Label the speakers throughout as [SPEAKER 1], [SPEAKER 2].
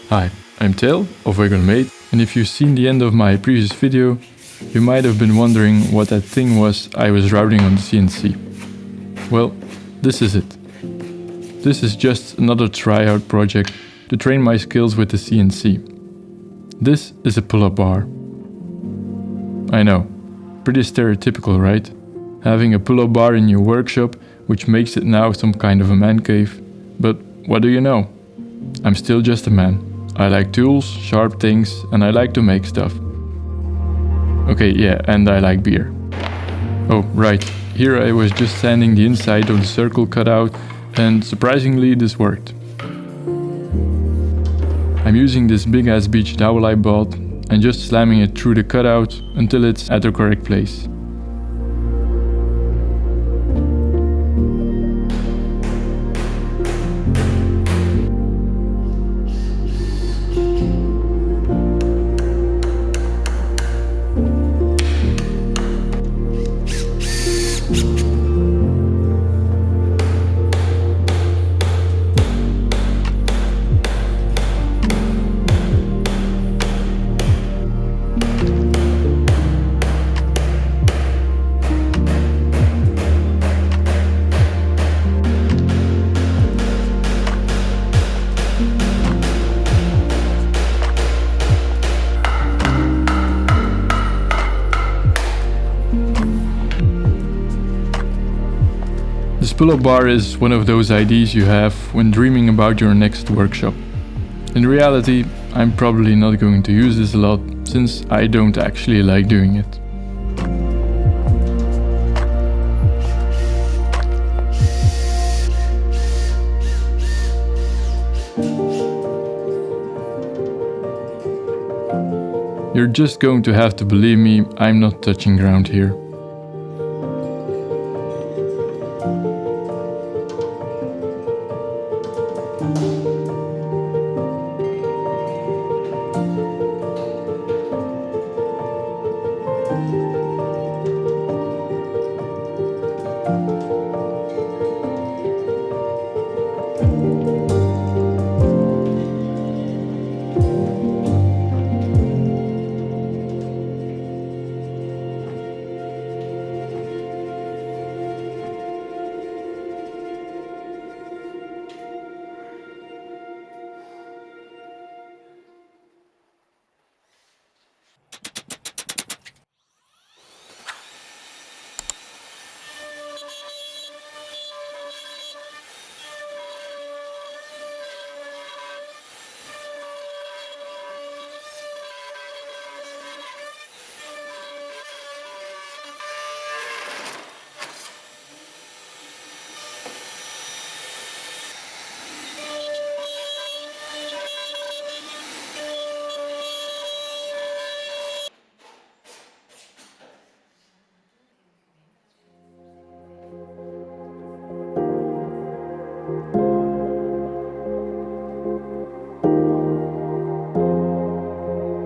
[SPEAKER 1] Hi, I'm Tijl of Made, and if you've seen the end of my previous video, you might have been wondering what that thing was I was routing on the CNC. Well, this is it. This is just another tryout project to train my skills with the CNC. This is a pull-up bar. I know, pretty stereotypical, right? Having a pull-up bar in your workshop, which makes it now some kind of a man cave. But what do you know? I'm still just a man. I like tools, sharp things, and I like to make stuff. Okay, yeah, and I like beer. Oh, right, here I was just sanding the inside of the circle cutout, and surprisingly this worked. I'm using this big ass beach dowel I bought and just slamming it through the cutout until it's at the correct place. This pull-up bar is one of those ideas you have when dreaming about your next workshop. In reality, I'm probably not going to use this a lot, since I don't actually like doing it. You're just going to have to believe me, I'm not touching ground here.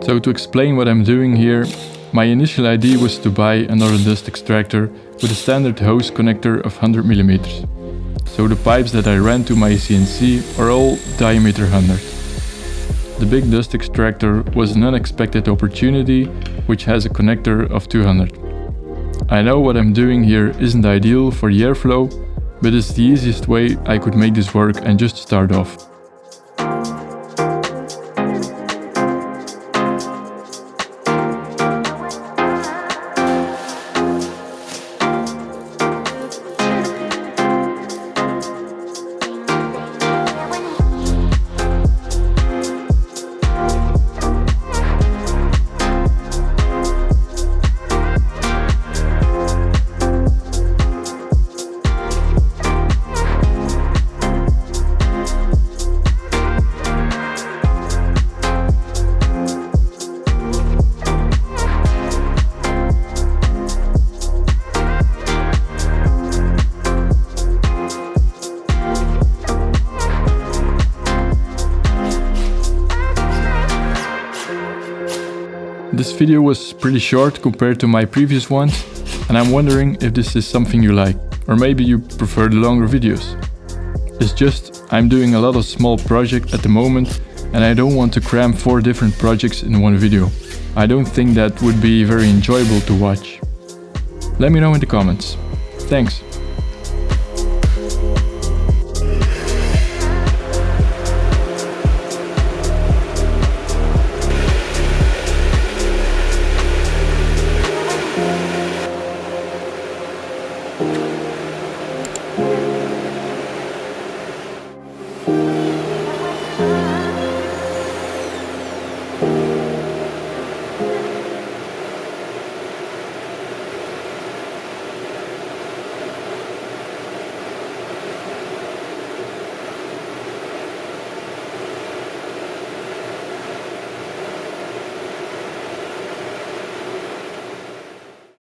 [SPEAKER 1] So to explain what I'm doing here, my initial idea was to buy another dust extractor with a standard hose connector of 100mm. So the pipes that I ran to my CNC are all diameter 100. The big dust extractor was an unexpected opportunity, which has a connector of 200. I know what I'm doing here isn't ideal for the airflow, but it's the easiest way I could make this work and just start off. This video was pretty short compared to my previous ones, and I'm wondering if this is something you like, or maybe you prefer the longer videos. It's just, I'm doing a lot of small projects at the moment, and I don't want to cram 4 different projects in one video. I don't think that would be very enjoyable to watch. Let me know in the comments. Thanks.